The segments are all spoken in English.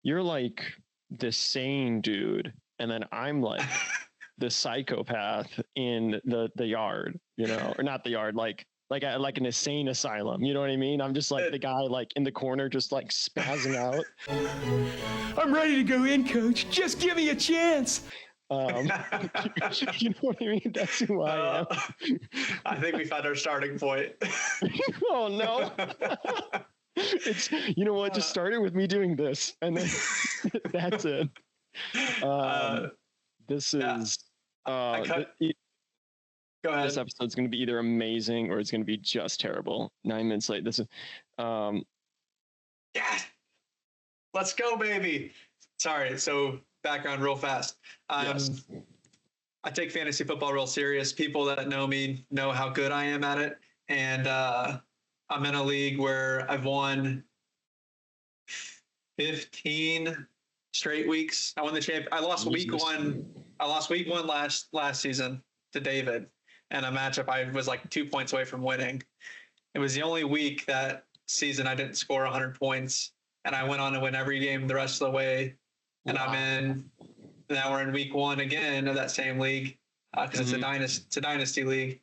you're like the sane dude, and then I'm like the psychopath in the yard, or not the yard, like an insane asylum. You know what I mean? I'm just like the guy like in the corner, just like spazzing out. I'm ready to go in, coach. Just give me a chance. You know what I mean? That's who I am. I think we found our starting point. Oh no. It's, you know what, just started with me doing this, and then that's it. This is Go ahead. This episode's going to be either amazing or it's going to be just terrible. 9 minutes late. This is yeah, let's go, baby. Sorry, so background real fast. Yes. I take fantasy football real serious. People that know me know how good I am at it, and I'm in a league where I've won 15 straight weeks. I won the champ. I lost week one. I lost week one last season to David, and a matchup I was like 2 points away from winning. It was the only week that season I didn't score 100 points, and I went on to win every game the rest of the way. And wow. Now we're in week one again of that same league because it's a dynasty league.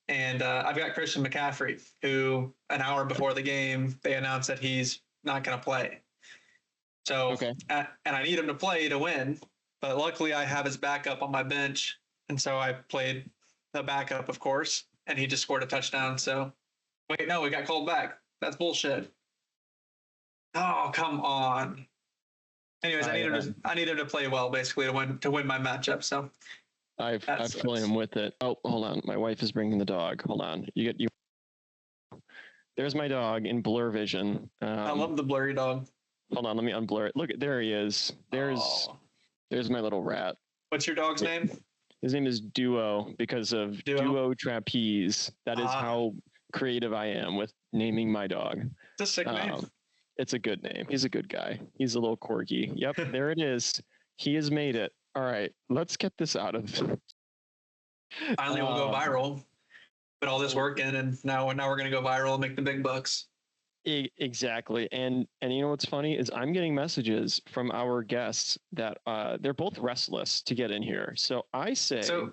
And I've got Christian McCaffrey, who an hour before the game, they announced that he's not going to play. So, and I need him to play to win. But luckily, I have his backup on my bench. And so I played the backup, of course, and he just scored a touchdown. So, wait, no, we got called back. That's bullshit. Oh, come on. Anyways, I need him to play well, basically, to win my matchup. So I feel him with it. Oh, hold on. My wife is bringing the dog. Hold on. There's my dog in blur vision. I love the blurry dog. Hold on. Let me unblur it. Look, there he is. There's my little rat. What's your dog's name? His name is Duo because of Duo Trapeze. That is how creative I am with naming my dog. It's a sick name. It's a good name. He's a good guy. He's a little quirky. Yep, there it is. He has made it. All right, let's get this out of. Finally, we'll go viral. Put all this work in, and now we're going to go viral and make the big bucks. Exactly. And you know what's funny is I'm getting messages from our guests that they're both restless to get in here. So I say. So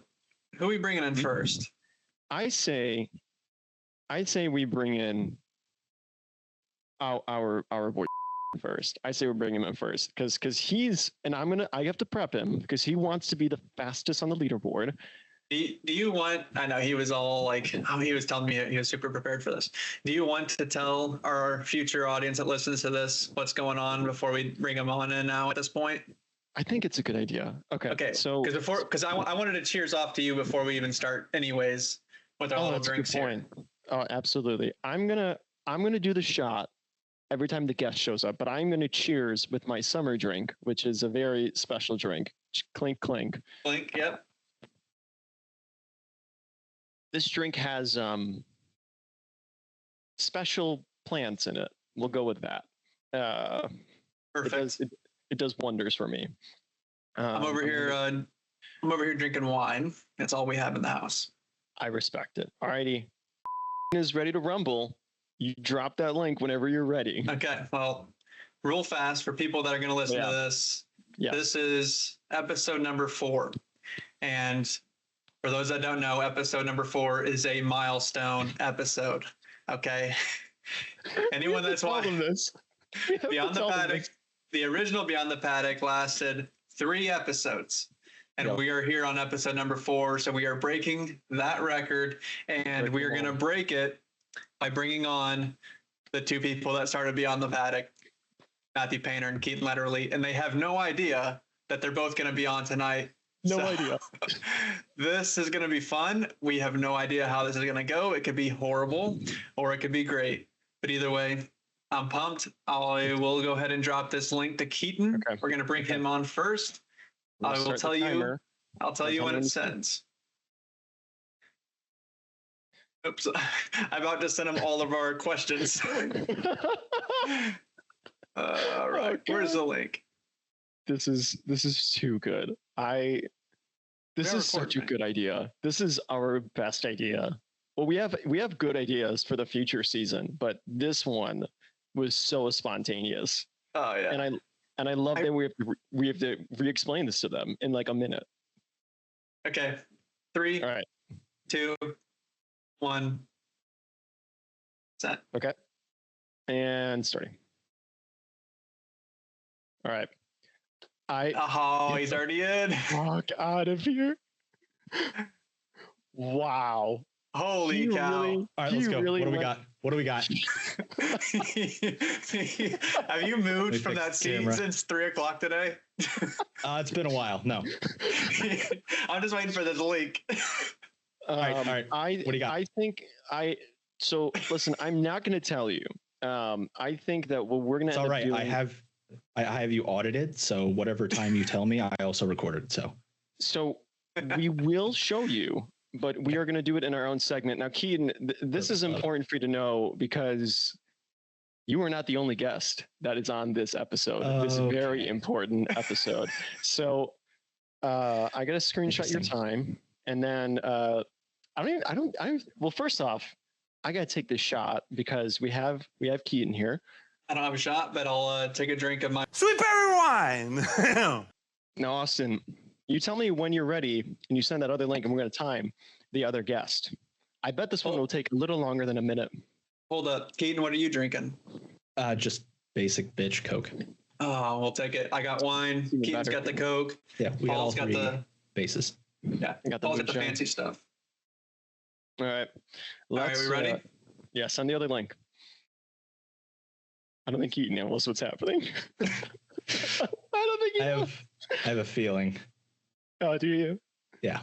who are we bringing in first? I say we bring in our boy first. I say we're bringing him in first because he's, and I have to prep him because he wants to be the fastest on the leaderboard. Do you want, I know he was all like, he was telling me he was super prepared for this. Do you want to tell our future audience that listens to this what's going on before we bring him on in now at this point? I think it's a good idea. Okay. So because I wanted to cheers off to you before we even start anyways with our little drinks here. Oh, absolutely. I'm going to do the shot every time the guest shows up, but I'm going to cheers with my summer drink, which is a very special drink. Clink, clink. Clink, yep. This drink has special plants in it. We'll go with that. Perfect. It does wonders for me. I'm over here drinking wine. That's all we have in the house. I respect it. Alrighty. Is ready to rumble. You drop that link whenever you're ready. Okay. Well, real fast for people that are going to listen to this. Yeah. This is episode number 4. And for those that don't know, episode number 4 is a milestone episode. Okay. Anyone that's watching this, Beyond the Paddock, the original Beyond the Paddock lasted 3 episodes. And we are here on episode number 4. So we are breaking that record, and we are going to break it by bringing on the 2 people that started Beyond the Paddock, Matthew Painter and Keaton Letterle, and they have no idea that they're both going to be on tonight. No idea. This is going to be fun. We have no idea how this is going to go. It could be horrible or it could be great. But either way, I'm pumped. I will go ahead and drop this link to Keaton. Okay. We're going to bring him on first. I will tell you. I'll tell you when it sends. Oops. I'm about to send him all of our questions. All right. Where's the link? This is too good. This is such a good idea. This is our best idea. Well, we have good ideas for the future season, but this one was so spontaneous. Oh yeah. And I love that we have to re-explain this to them in like a minute. Okay. 3, All right. 2, 1. Set. Okay. And starting. All right. He's already in. Fuck out of here. Wow. Holy cow. All right, let's go. What do we got? What do we got? Have you moved from that seat since 3:00 today? It's been a while. No. I'm just waiting for this link. All right. What do you got? So listen, I'm not going to tell you. I think that what we're going to end up doing. I have you audited, so whatever time you tell me, I also recorded. So we will show you, but we are going to do it in our own segment. Now, Keaton, this is important for you to know because you are not the only guest that is on this episode. This very important episode. So I got to screenshot your time, and then well, first off, I got to take this shot because we have Keaton here. I don't have a shot, but I'll take a drink of my Sweet berry wine. Now, Austin, you tell me when you're ready, and you send that other link, and we're going to time the other guest. I bet this one will take a little longer than a minute. Hold up. Keaton, what are you drinking? Just basic bitch Coke. Oh, we'll take it. I got wine. Keaton's got the Coke. Yeah, we Paul's got all three bases. Yeah, Paul's got the fancy stuff. All right. All right, we ready? Yeah, send the other link. I don't think Keaton knows what's happening. I don't think he knows. I have a feeling. Oh, do you? Yeah.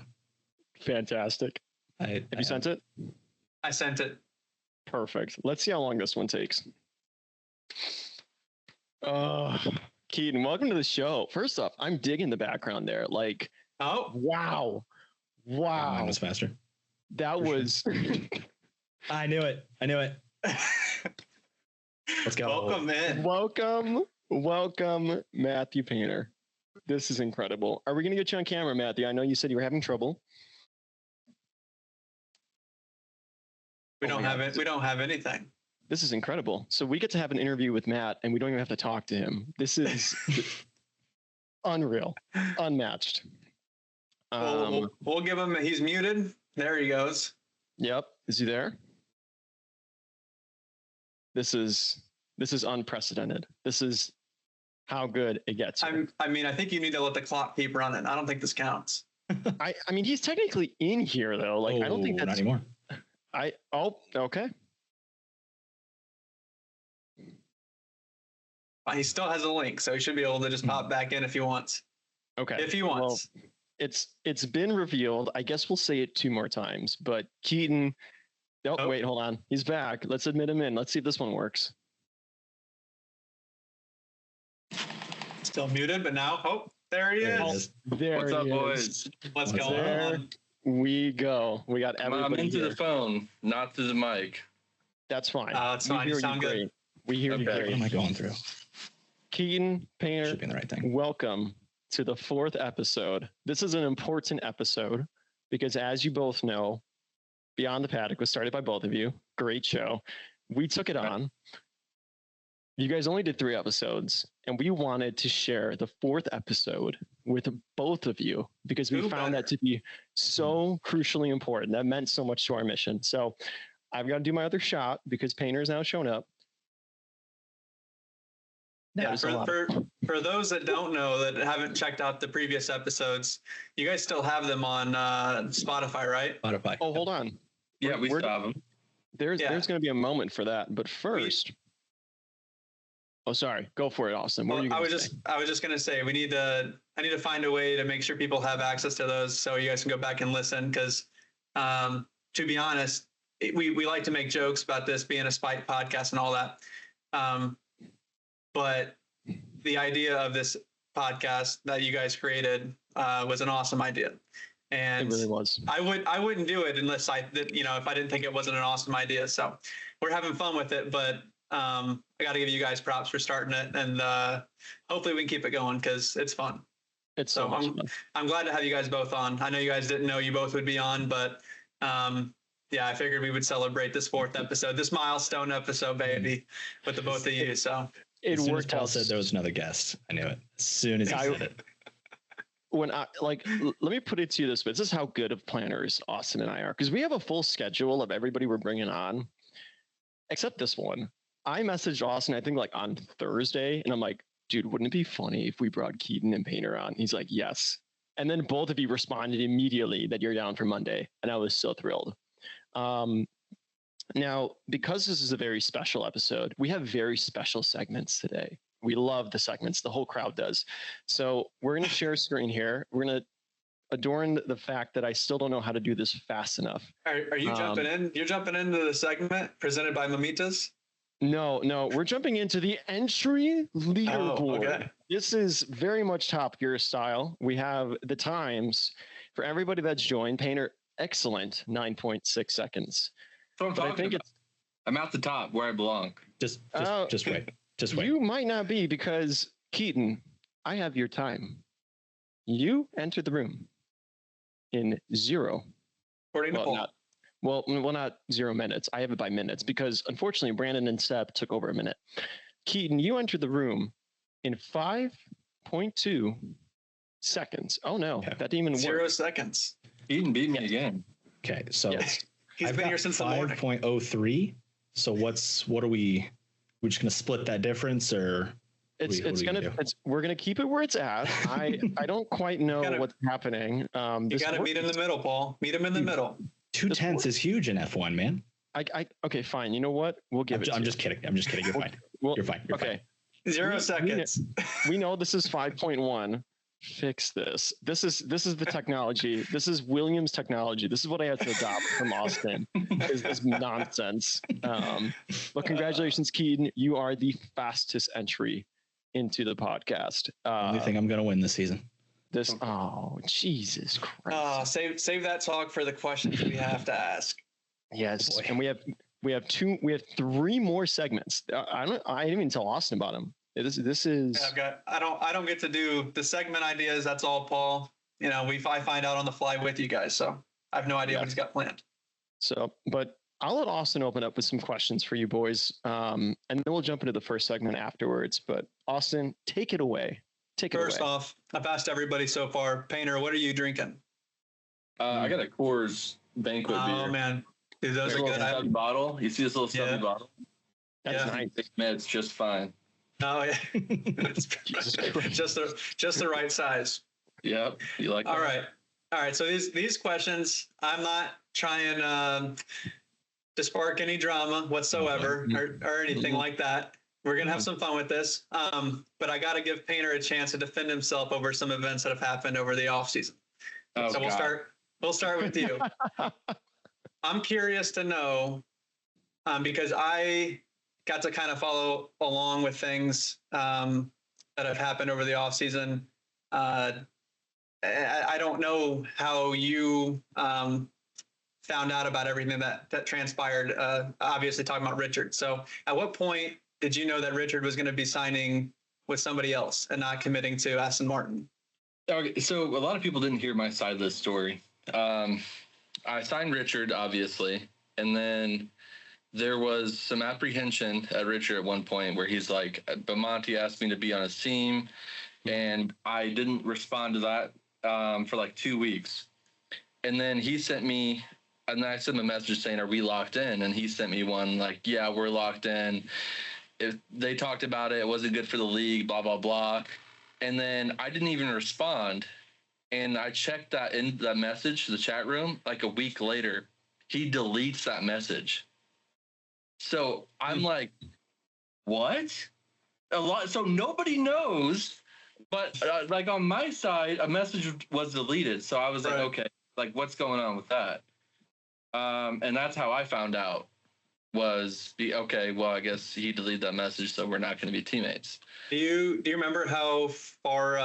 Fantastic. Have you sent it? I sent it. Perfect. Let's see how long this one takes. Keaton, welcome to the show. First off, I'm digging the background there. Like, wow. Mine was faster. That was. I knew it. Let's go. Welcome in. Welcome, Matthew Painter. This is incredible. Are we going to get you on camera, Matthew? I know you said you were having trouble. We don't have it. We don't have anything. This is incredible. So we get to have an interview with Matt, and we don't even have to talk to him. This is unreal, unmatched. We'll give him. He's muted. There he goes. Yep. Is he there? This is unprecedented. This is how good it gets. I think you need to let the clock keep running. I don't think this counts. I mean, he's technically in here though. Like, I don't think that's not anymore. Okay. He still has a link, so he should be able to just pop back in if he wants. Okay. If he wants. Well, it's been revealed. I guess we'll say it 2 more times. But Keaton. Wait, hold on. He's back. Let's admit him in. Let's see if this one works. Still muted, but now, there he is. What's up, boys? What's going on? We go. We got everybody. I'm into here. the phone, not through the mic. That's fine. That's fine. You sound good. We hear you great. What am I going through? Keaton Painter, should be the right thing. Welcome to the 4th episode. This is an important episode because, as you both know, Beyond the Paddock was started by both of you. Great show. We took it on. You guys only did 3 episodes, and we wanted to share the 4th episode with both of you because we found that to be so crucially important. That meant so much to our mission. So I've got to do my other shot because Painter's now shown up. Yeah, for those that don't know, that haven't checked out the previous episodes, you guys still have them on Spotify, right? Spotify. Oh, hold on. Yeah, we still have them. There's going to be a moment for that, but first. Sorry. Go for it, Austin. What were you I was just going to say I need to find a way to make sure people have access to those so you guys can go back and listen because to be honest, we like to make jokes about this being a spike podcast and all that. But the idea of this podcast that you guys created was an awesome idea. And it really was. I wouldn't do it unless if I didn't think it wasn't an awesome idea. So we're having fun with it, but I got to give you guys props for starting it, and hopefully we can keep it going because it's fun. It's so much fun. I'm glad to have you guys both on. I know you guys didn't know you both would be on, but I figured we would celebrate this 4th episode, this milestone episode, baby, with the both of you. So It as soon as worked Paul out. said there was another guest, I knew it. As soon as he said it. When let me put it to you this way. This is how good of planners Austin and I are, because we have a full schedule of everybody we're bringing on, except this one. I messaged Austin, I think like on Thursday, and I'm like, dude, wouldn't it be funny if we brought Keaton and Painter on? He's like, yes. And then both of you responded immediately that you're down for Monday, and I was so thrilled. Now, because this is a very special episode, we have very special segments today. We love the segments. The whole crowd does. So we're going to share a screen here. We're going to adorn the fact that I still don't know how to do this fast enough. Are you jumping in? You're jumping into the segment presented by Mamitas? No, we're jumping into the entry leaderboard. Okay. This is very much Top Gear style. We have the times for everybody that's joined. Painter, excellent 9.6 seconds. That's what I'm talking about. I'm at the top where I belong. Just wait. Just wait. You might not be, because Keaton, I have your time. You entered the room in 0. According to Paul. Not 0 minutes. I have it by minutes because unfortunately Brandon and Seb took over a minute. Keaton, you entered the room in 5.2 seconds. Oh no, Okay. That didn't even work. 0 seconds. Keaton beat me again. Okay, so Yes. He's been here since the morning. 5.03. So what are we? We're just gonna split that difference, or We're gonna keep it where it's at. I don't quite know what's happening. You got to meet in the middle, Paul. Meet him in the middle. 2/10 is huge in F1, man. Okay, fine. You know what? We'll give it. I'm just kidding. You're fine. You're fine. You're okay. fine. 0 seconds. We know this is 5.1. Fix this. This is the technology. This is Williams technology. This is what I had to adopt from Austin. Is this nonsense? But congratulations, Keaton. You are the fastest entry into the podcast. Only thing I'm gonna win this season. Jesus Christ. Save that talk for the questions we have to ask. Yes, Boy. and we have 3 more segments. I didn't even tell Austin about them. This is. I don't get to do the segment ideas. That's all Paul. I find out on the fly with you guys, so I have no idea what he's got planned. So, but I'll let Austin open up with some questions for you boys, and then we'll jump into the first segment afterwards. But Austin, take it away. First off, I've asked everybody so far. Painter, what are you drinking? I got a Coors Banquet beer. Oh man, dude, those are Little good. stubby bottle. You see this little stubby bottle? That's Yeah. nice. It's just fine. Oh yeah, just the right size. Yep. You like that? All right. So these questions, I'm not trying to spark any drama whatsoever or anything like that. We're gonna have some fun with this, but I got to give Painter a chance to defend himself over some events that have happened over the off season. So we'll start with you. I'm curious to know, because I got to kind of follow along with things that have happened over the off season. I don't know how you found out about everything that transpired. Obviously, talking about Richard. So, at what point did you know that Richard was going to be signing with somebody else and not committing to Aston Martin? Okay, so a lot of people didn't hear my side of the story. I signed Richard, obviously, and then there was some apprehension at Richard at one point where he's like, Bamonti asked me to be on his team, and I didn't respond to that for like 2 weeks. And then he sent me, and I sent him a message saying, are we locked in? And he sent me one like, yeah, we're locked in. They talked about it. It wasn't good for the league, blah, blah, blah. And then I didn't even respond. And I checked that in that message, the chat room, like a week later, he deletes that message. So I'm like, what? So nobody knows, but like on my side, a message was deleted. So I was like, okay, like what's going on with that? And that's how I found out was okay, well, I guess he deleted that message, so we're not going to be teammates. Do you remember how far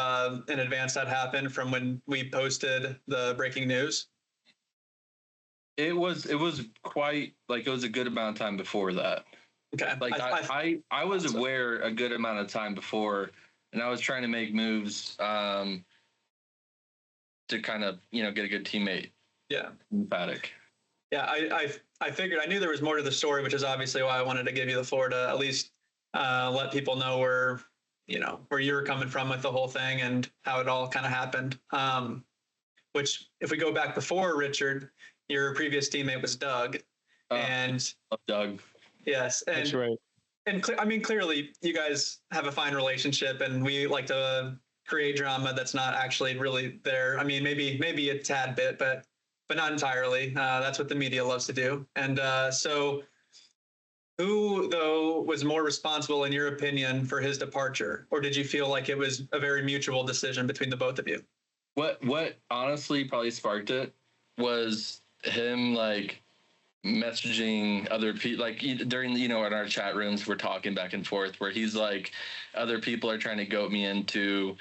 in advance that happened from when we posted the breaking news? It was quite like it was a good amount of time before that. Okay. Like I was aware a good amount of time before, and I was trying to make moves to kind of get a good teammate. Yeah. In Paddock. Yeah, I figured I knew there was more to the story, which is obviously why I wanted to give you the floor to at least let people know where you were coming from with the whole thing and how it all kind of happened. Which, if we go back before Richard, your previous teammate was Doug, and love Doug. Yes, and That's right. And clearly, you guys have a fine relationship, and we like to create drama that's not actually really there. I mean, maybe a tad bit, but not entirely. That's what the media loves to do. And so, who though was more responsible, in your opinion, for his departure, or did you feel like it was a very mutual decision between the both of you? What honestly probably sparked it was him like messaging other people, like during in our chat rooms, we're talking back and forth where he's like, other people are trying to goat me into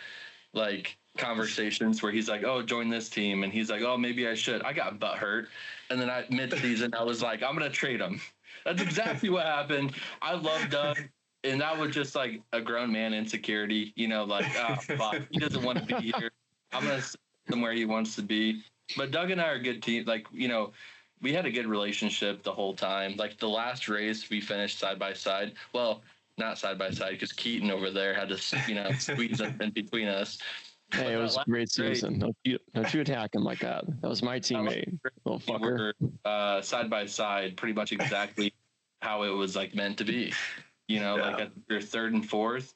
like conversations where he's like, oh, join this team, and he's like, oh, maybe I should. I got butt hurt, and then mid-season I was like, I'm gonna trade him. That's exactly what happened. I love Doug, and that was just like a grown man insecurity, like, oh, fuck, he doesn't want to be here. I'm gonna send him where he wants to be. But Doug and I are a good team. Like, we had a good relationship the whole time. Like the last race we finished side by side. Well, not side by side because Keaton over there had to, squeeze up in between us. Hey, it was a great season. Don't you attack him like that. That was my teammate, little fucker. We're side by side, pretty much exactly how it was like meant to be. Like at your third and fourth,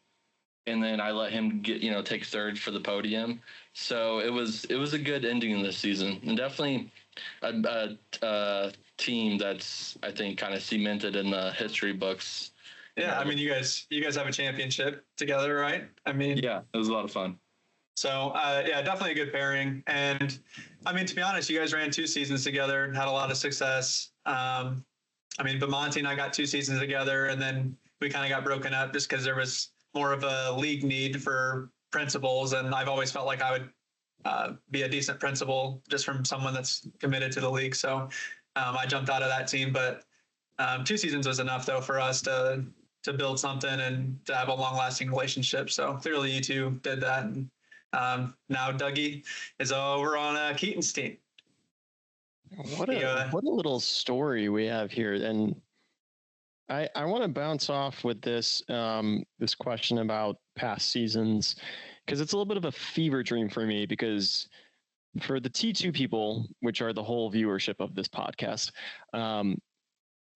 and then I let him get take third for the podium. So it was a good ending this season, and definitely a team that's, I think, kind of cemented in the history books. Yeah, I mean, you guys have a championship together, right? I mean, yeah, it was a lot of fun. So, yeah, definitely a good pairing. And I mean, to be honest, you guys ran 2 seasons together and had a lot of success. I mean, Bamonte and I got 2 seasons together, and then we kind of got broken up just because there was more of a league need for principals. And I've always felt like I would be a decent principal just from someone that's committed to the league. So I jumped out of that team, but 2 seasons was enough though for us to build something and to have a long lasting relationship. So clearly you two did that. And now Dougie is over on Keaton's team. What a little story we have here. And I want to bounce off with this this question about past seasons, because it's a little bit of a fever dream for me, because for the T2 people, which are the whole viewership of this podcast,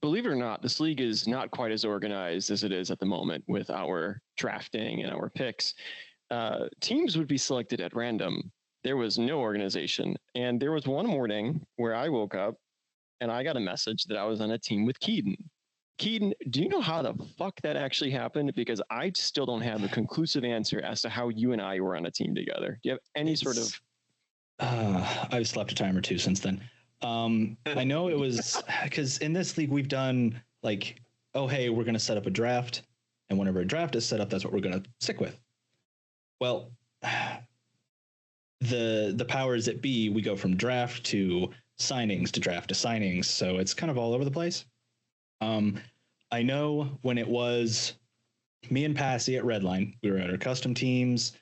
believe it or not, this league is not quite as organized as it is at the moment with our drafting and our picks. Teams would be selected at random. There was no organization. And there was one morning where I woke up and I got a message that I was on a team with Keaton. Keaton, do you know how the fuck that actually happened? Because I still don't have a conclusive answer as to how you and I were on a team together. Do you have any sort of... I've slept a time or two since then. I know it was because in this league we've done like, oh, hey, we're going to set up a draft. And whenever a draft is set up, that's what we're going to stick with. Well, the powers that be, we go from draft to signings to draft to signings. So it's kind of all over the place. I know when it was me and Passy at Redline, we were at our custom teams,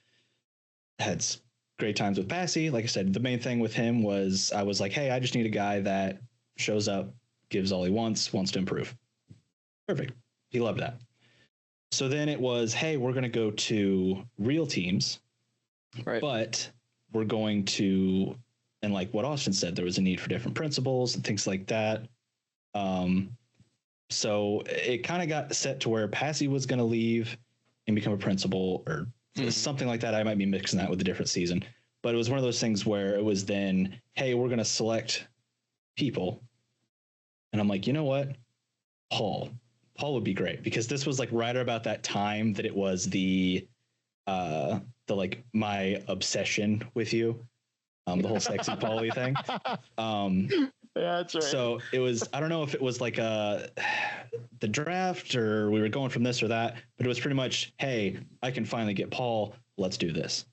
had great times with Passy. Like I said, the main thing with him was I was like, hey, I just need a guy that shows up, gives all he wants to improve. Perfect. He loved that. So then it was, hey, we're going to go to real teams, Right. But we're going to, and like what Austin said, there was a need for different principles and things like that. So it kind of got set to where Passy was going to leave and become a principal or something like that. I might be mixing that with a different season, but it was one of those things where it was then, hey, we're going to select people. And I'm like, you know what? Paul would be great, because this was like right about that time that it was the like my obsession with you, the whole sexy Paulie thing. Yeah, that's right. So it was, I don't know if it was like the draft or we were going from this or that, but it was pretty much, hey, I can finally get Paul. Let's do this.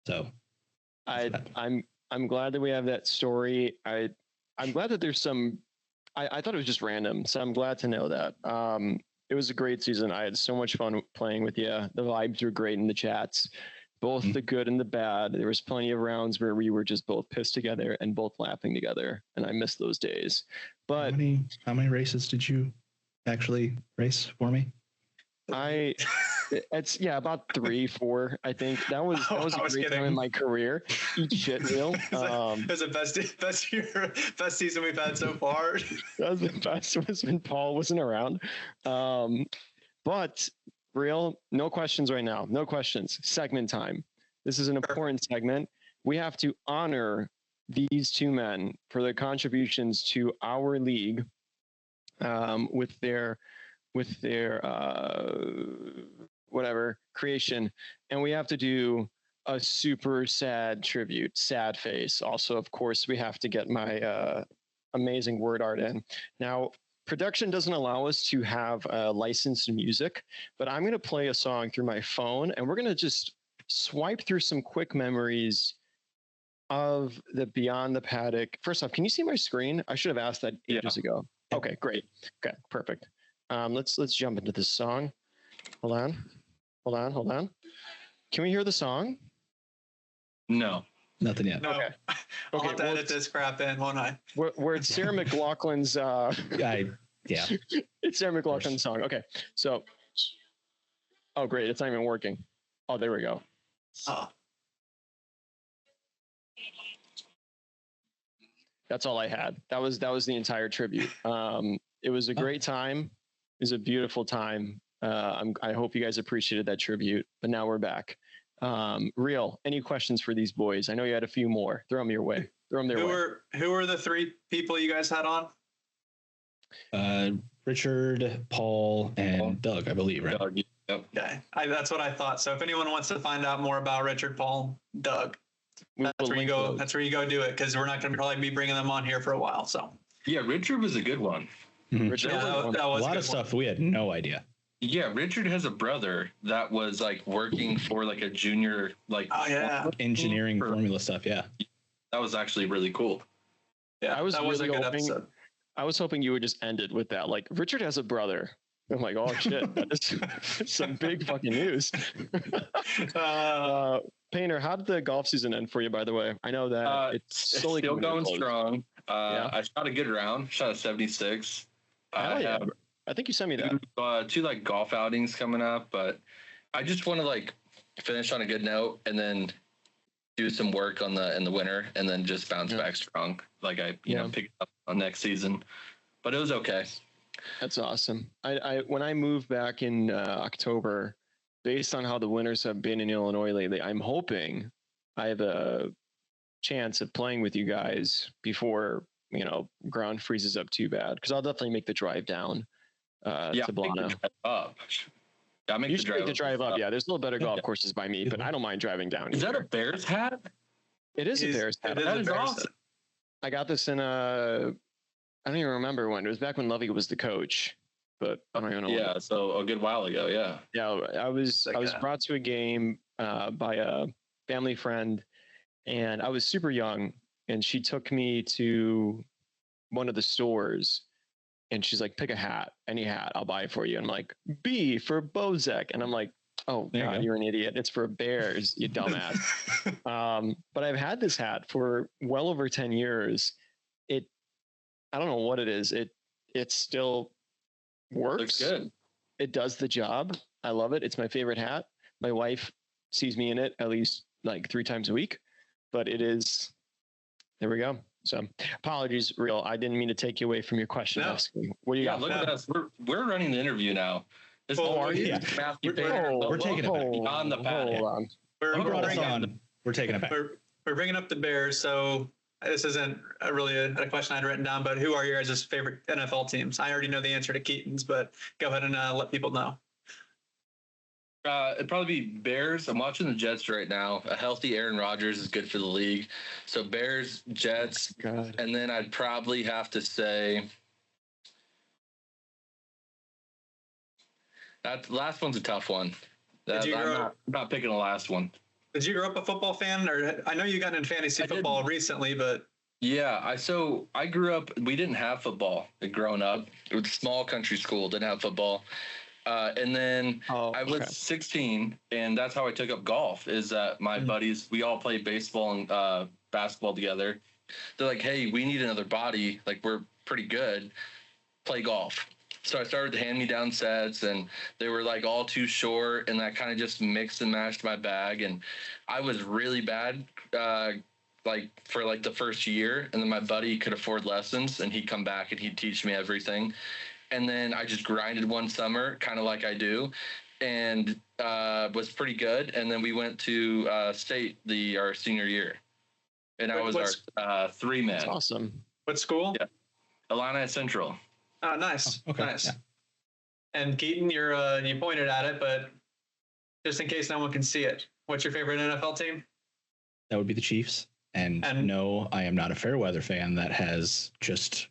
So I'm glad that we have that story. I'm glad that there's some, I thought it was just random. So I'm glad to know that. It was a great season. I had so much fun playing with you. The vibes were great in the chats, both the good and the bad. There was plenty of rounds where we were just both pissed together and both laughing together. And I miss those days. But how many races did you actually race for me? It's about 3, 4. I think that was a great time in my career. Eat shit wheel. It was the best season we've had so far. That was the best was when Paul wasn't around. But real, no questions right now. No questions. Segment time. This is an important segment. We have to honor these two men for their contributions to our league with their whatever creation, and we have to do a super sad tribute, sad face. Also, of course, we have to get my amazing word art in. Now, production doesn't allow us to have licensed music, but I'm going to play a song through my phone, and we're going to just swipe through some quick memories of the Beyond the Paddock. First off, can you see my screen? I should have asked that ages ago. Okay, great. Okay, perfect. Let's jump into this song. Hold on. Can we hear the song? No. Nothing yet. No. Okay. I'll have to edit this crap in, won't I? Where it's Sarah McLachlan's Yeah. it's Sarah McLachlan's song. Okay. So oh great, it's not even working. Oh, there we go. Oh. That's all I had. That was the entire tribute. It was a great time. It was a beautiful time. I hope you guys appreciated that tribute. But now we're back. Real, any questions for these boys? I know you had a few more. Throw them your way. Throw them their way. Who were the 3 people you guys had on? Richard, Paul, and Doug, I believe, right? Doug, yep. Okay, that's what I thought. So if anyone wants to find out more about Richard, Paul, Doug, that's where you go. That's where you go do it, because we're not going to probably be bringing them on here for a while. So Yeah, Richard was a good one. Mm-hmm. Richard, that was A lot of stuff we had no idea. Yeah, Richard has a brother that was like working for like a junior Engineering formula stuff. Yeah. That was actually really cool. Yeah, I was that was really a good hoping, episode. I was hoping you would just end it with that. Like, Richard has a brother. I'm like, oh shit, that is some big fucking news. Painter, how did the golf season end for you, by the way? I know that it's slowly still going close. strong. I shot a good round, shot a 76. I have I think you sent me that. two like golf outings coming up, but I just want to like finish on a good note and then do some work in the winter and then just bounce back strong. Like I pick it up on next season, but it was okay. That's awesome. I when I moved back in October, based on how the winters have been in Illinois lately, I'm hoping I have a chance of playing with you guys before ground freezes up too bad, because I'll definitely make the drive down to Blana. I make the drive up. Yeah, there's a little better golf courses by me, but I don't mind driving down. Is that a Bears hat? It is a Bears hat. That is awesome. I got this in I don't even remember when. It was back when Lovey was the coach, but I don't even know. Yeah, so a good while ago. Yeah. Yeah, I was brought to a game by a family friend, and I was super young, and she took me to one of the stores, and she's like, "Pick a hat, any hat, I'll buy it for you." And I'm like, "B for Bozek," and I'm like, "Oh God, you're an idiot! It's for Bears, you dumbass." But I've had this hat for well over 10 years. I don't know what it is. It still works. Looks good. It does the job. I love it. It's my favorite hat. My wife sees me in it at least like 3 times a week, but it is, there we go. So apologies, Real. I didn't mean to take you away from your question. No. What do you got? Look at us. We're running the interview now. This is are you? We're taking it back. On the paddock. Hold on. We're taking it back. We're bringing up the Bears, so this isn't really a question I'd written down, but who are your guys' favorite NFL teams? I already know the answer to Keaton's, but go ahead and let people know. It'd probably be Bears. I'm watching the Jets right now. A healthy Aaron Rodgers is good for the league. So Bears, Jets, and then I'd probably have to say that last one's a tough one. I'm not picking the last one. Did you grow up a football fan, or I know you got into fantasy football recently, but yeah, I grew up. We didn't have football growing up. It was a small country school, didn't have football. And then I was 16, and that's how I took up golf. Is that my buddies? We all played baseball and basketball together. They're like, "Hey, we need another body. Like, we're pretty good. Play golf." So I started the hand-me-down sets, and they were like all too short, and that kind of just mixed and matched my bag. And I was really bad, like for like the first year. And then my buddy could afford lessons, and he'd come back and he'd teach me everything. And then I just grinded one summer, kind of like I do, and was pretty good. And then we went to state our senior year, and I was our 3-man. That's awesome. What school? Yeah. Illini Central. Oh, nice. Oh, okay. Nice. Yeah. And Keaton, you pointed at it, but just in case no one can see it, what's your favorite NFL team? That would be the Chiefs. And no, I am not a fair weather fan that has just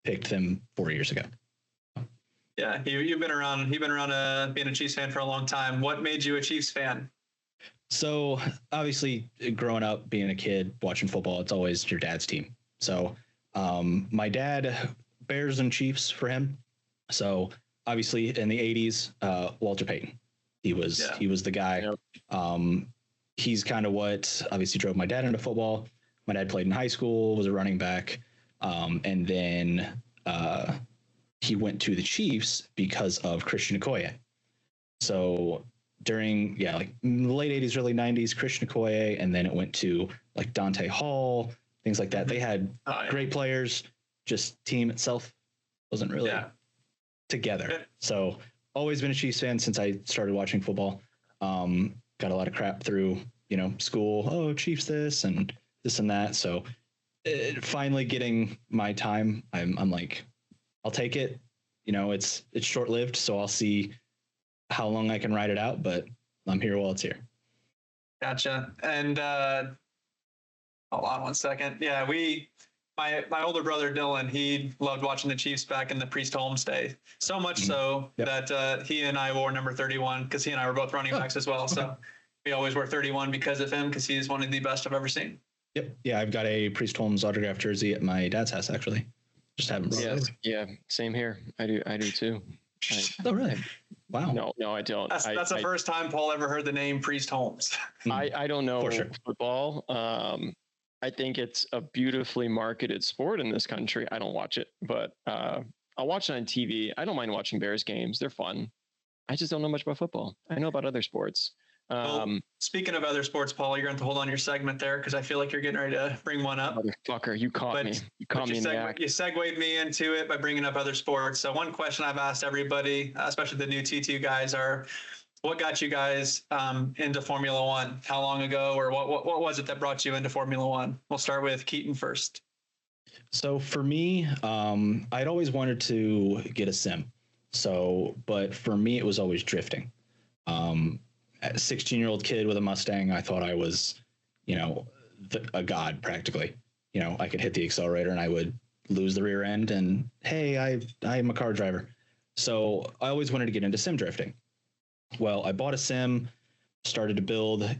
picked them 4 years ago. Yeah, you've been around being a Chiefs fan for a long time. What made you a Chiefs fan? So obviously, growing up, being a kid, watching football, it's always your dad's team. So my dad, Bears and Chiefs for him. So obviously, in the '80s, Walter Payton, he was the guy. Yep. He's kind of what obviously drove my dad into football. My dad played in high school, was a running back, and then he went to the Chiefs because of Christian Okoye. So during like late 80s, early 90s, Christian Okoye, and then it went to like Dante Hall, things like that. They had great players, just team itself wasn't really together. So always been a Chiefs fan since I started watching football. Got a lot of crap through, school. Oh, Chiefs this and this and that. So finally getting my time, I'm like, I'll take it. It's short lived, so I'll see how long I can ride it out. But I'm here while it's here. Gotcha. And hold on one second. Yeah, my older brother Dylan, he loved watching the Chiefs back in the Priest Holmes day. So much so that he and I wore number 31 because he and I were both running backs as well. Okay. So we always wear 31 because of him, because he is one of the best I've ever seen. Yep. Yeah, I've got a Priest Holmes autographed jersey at my dad's house, actually. Just haven't brought it over. Yeah, same here. I do too. Oh, really? Wow. No, I don't. That's the first time Paul ever heard the name Priest Holmes. I don't know football. I think it's a beautifully marketed sport in this country. I don't watch it, but I'll watch it on TV. I don't mind watching Bears games. They're fun. I just don't know much about football. I know about other sports. Well, speaking of other sports, Paul, you're going to hold on to your segment there because I feel like you're getting ready to bring one up. Motherfucker, you caught me. You caught me in the act. You segued me into it by bringing up other sports. So one question I've asked everybody, especially the new T2 guys, are what got you guys into Formula One? How long ago, or what was it that brought you into Formula One? We'll start with Keaton first. So for me, I'd always wanted to get a sim. But for me, it was always drifting. A 16-year-old kid with a Mustang, I thought I was, a god practically. I could hit the accelerator and I would lose the rear end. And hey, I'm a car driver. So I always wanted to get into sim drifting. Well, I bought a sim, started to build.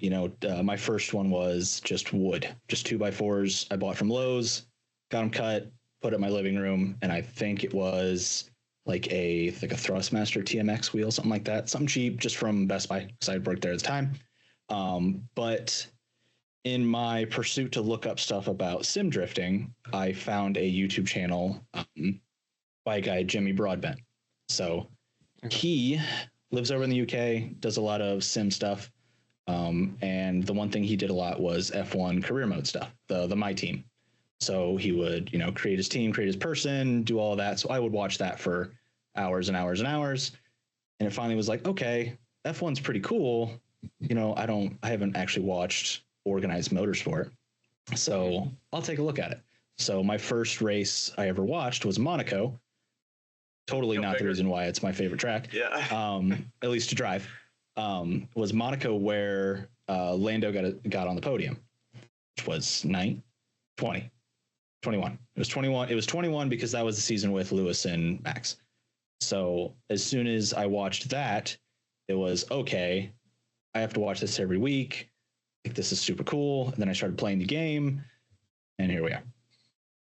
My first one was just wood, just 2x4s. I bought from Lowe's, got them cut, put it in my living room, and I think it was like a Thrustmaster TMX wheel, something like that, something cheap, just from Best Buy because I worked there at the time. But in my pursuit to look up stuff about sim drifting, I found a YouTube channel by a guy, Jimmy Broadbent. So he lives over in the UK, does a lot of sim stuff. And the one thing he did a lot was F1 career mode stuff, the My Team. So he would, create his team, create his person, do all of that. So I would watch that for hours and hours and hours. And it finally was like, okay, F1's pretty cool. I haven't actually watched organized motorsport. So I'll take a look at it. So my first race I ever watched was Monaco. Totally not the reason why it's my favorite track. Yeah. At least to drive. Was Monaco where Lando got on the podium, which was 21. It was 21. It was 21 because that was the season with Lewis and Max. So as soon as I watched that, it was okay. I have to watch this every week. Like, this is super cool. And then I started playing the game, and here we are.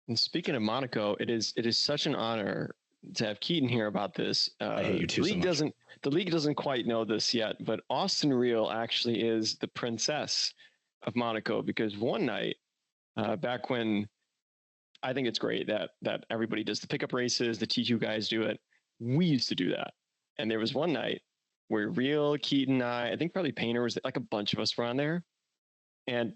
And speaking of Monaco, it is such an honor to have Keaton here about this. I hate you too so much. The league doesn't quite know this yet, but Austin Reel actually is the princess of Monaco, because one night back when, I think it's great that everybody does the pickup races, the T2 guys do it. we used to do that. And there was one night where Real, Keaton, I think probably Painter was like a bunch of us were on there. And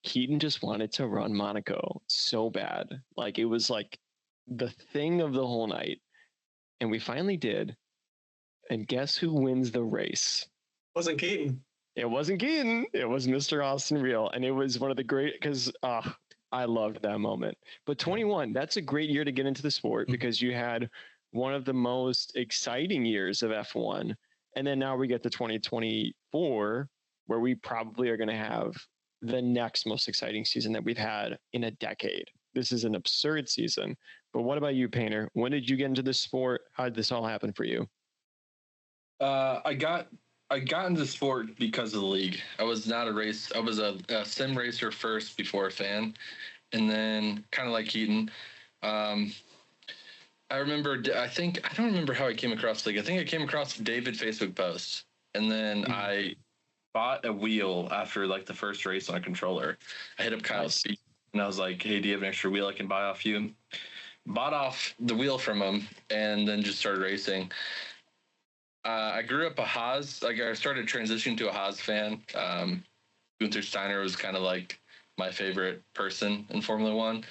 Keaton just wanted to run Monaco so bad. Like it was like the thing of the whole night. And we finally did. And guess who wins the race? Wasn't Keaton. It wasn't Keaton. It was Mr. Austin Real. And it was one of the great, because I loved that moment. But 21, that's a great year to get into the sport because you had one of the most exciting years of F1. And then now we get to 2024, where we probably are going to have the next most exciting season that we've had in a decade. This is an absurd season. But what about you, Painter? When did you get into this sport? How did this all happen for you? I got into the sport because of the league. I was not a race. I was a sim racer first before a fan. And then kind of like Keaton, I remember, I don't remember how I came across the league. I think I came across David Facebook post. And then I bought a wheel after like the first race on a controller. I hit up Kyle's speed and I was like, hey, do you have an extra wheel I can buy off you? Bought off the wheel from him and then just started racing. I grew up a Haas. Like I started transitioning to a Haas fan. Gunther Steiner was kind of like my favorite person in Formula One.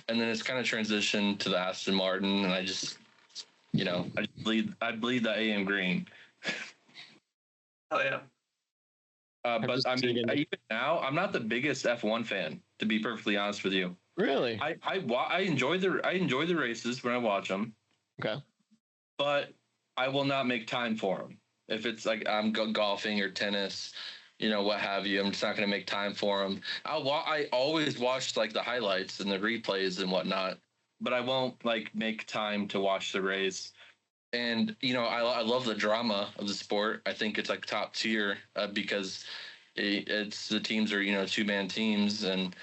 And then it's kind of transitioned to the Aston Martin. And I just, I bleed the AM green. Oh, yeah. But I mean, even now, I'm not the biggest F1 fan, to be perfectly honest with you. Really? I enjoy the races when I watch them. Okay. But I will not make time for them. If it's like I'm golfing or tennis, what have you, I'm just not going to make time for them. I always watch like the highlights and the replays and whatnot, but I won't like make time to watch the race. And, I love the drama of the sport. I think it's like top tier because it's the teams are, 2-man teams and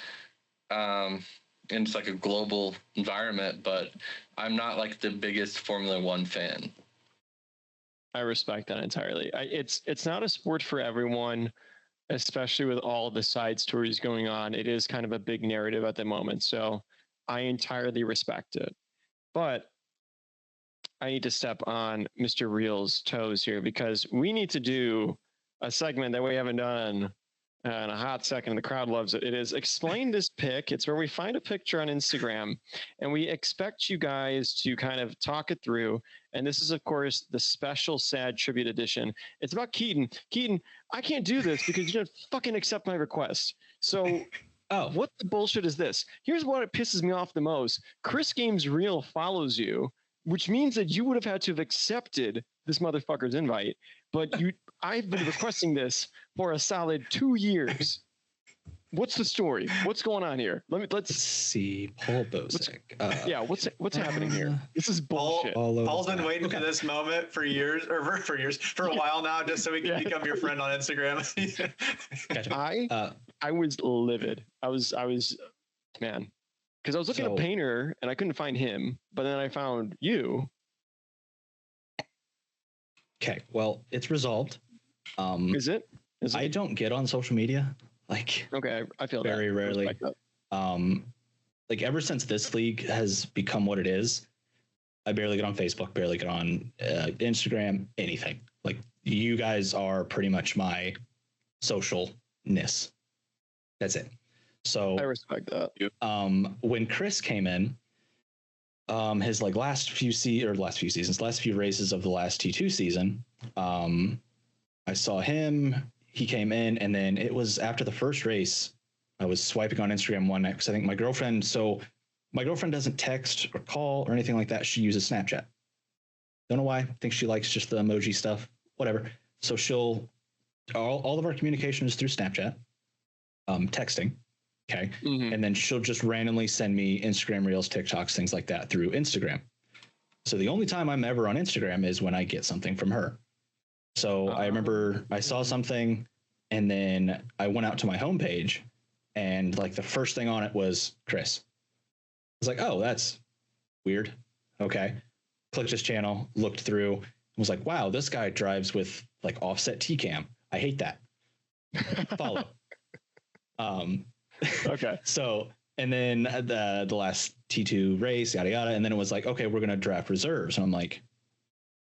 it's like a global environment, but I'm not like the biggest Formula One fan. I respect that entirely. It's not a sport for everyone, especially with all the side stories going on. It is kind of a big narrative at the moment. So I entirely respect it. But I need to step on Mr. Real's toes here because we need to do a segment that we haven't done in a hot second. The crowd loves it. It is Explain This Pic. It's where we find a picture on Instagram and we expect you guys to kind of talk it through. And this is, of course, the special sad tribute edition. It's about Keaton. Keaton, I can't do this because you didn't fucking accept my request. So what the bullshit is this? Here's what pisses me off the most. Chris Games Real follows you, which means that you would have had to have accepted this motherfucker's invite. But I've been requesting this for a solid 2 years. What's the story? What's going on here? Let's see. Paul Bosick. What's happening here? This is bullshit. Paul's been waiting for this moment for a while now, just so we can become your friend on Instagram. Gotcha. I was livid. I was man, because I was looking at Painter and I couldn't find him, but then I found you. Okay, well, it's resolved. Is it? I don't get on social media. Okay, I feel very rarely. Ever since this league has become what it is, I barely get on Facebook, barely get on Instagram, anything. Like you guys are pretty much my socialness. That's it. So I respect that. When Chris came in, his last few races of the last T2 season, I saw him. He came in, and then it was after the first race. I was swiping on Instagram one night because I think my girlfriend doesn't text or call or anything like that. She uses Snapchat. Don't know why. I think she likes just the emoji stuff, whatever. So all of our communication is through Snapchat, texting. Okay. Mm-hmm. And then she'll just randomly send me Instagram Reels, TikToks, things like that through Instagram. So the only time I'm ever on Instagram is when I get something from her. So I remember I saw something and then I went out to my homepage and the first thing on it was Chris. I was like, oh, that's weird. Okay. Clicked his channel, looked through, and was like, wow, this guy drives with offset T-cam. I hate that. Follow. Okay. So, and then the last T2 race, yada, yada. And then it was like, okay, we're going to draft reserves. And I'm like,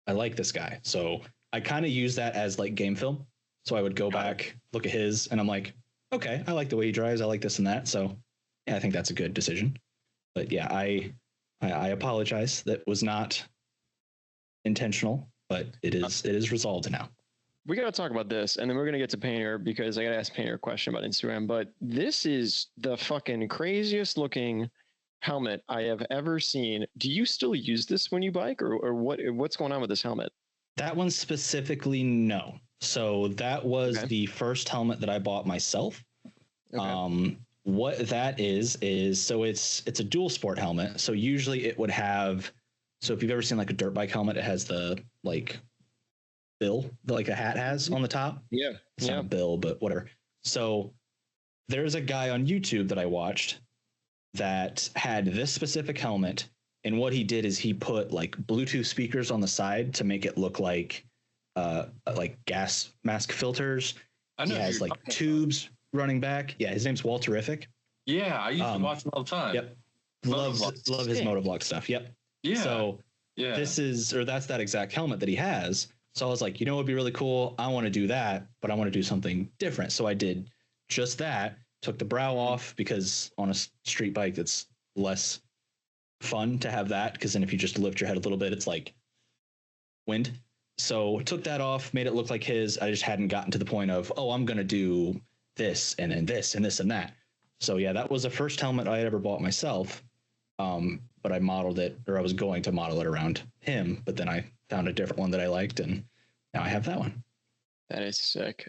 I like this guy. So I kind of use that as like game film. So I would go back, look at his, and I'm like, okay, I like the way he drives. I like this and that. So yeah, I think that's a good decision. But yeah, I apologize. That was not intentional, but it is resolved now. We got to talk about this, and then we're going to get to Painter because I got to ask Painter a question about Instagram. But this is the fucking craziest looking helmet I have ever seen. Do you still use this when you bike, or what's going on with this helmet? That one specifically, no. So that was Okay. the first helmet that I bought myself. Okay. What that is so it's a dual sport helmet. So usually it would have, so if you've ever seen like a dirt bike helmet, it has the like bill that like a hat has on the top. Yeah. It's not a bill, but whatever. So there's a guy on YouTube that I watched that had this specific helmet, and what he did is he put like Bluetooth speakers on the side to make it look like gas mask filters. He has like tubes running back. Yeah, his name's Walterific. Yeah, I used to watch him all the time. Yep. Love his motovlog stuff. Yep. Yeah. So that's that exact helmet that he has. So I was like, you know what would be really cool? I want to do that, but I want to do something different. So I did just that, took the brow off, because on a street bike it's less fun to have that, because then if you just lift your head a little bit, it's like wind. So took that off, made it look like his. I just hadn't gotten to the point of, oh, I'm going to do this and then this and this and that. So yeah, that was the first helmet I had ever bought myself. But I modeled it, or I was going to model it around him, but then I found a different one that I liked, and now I have that one. That is sick.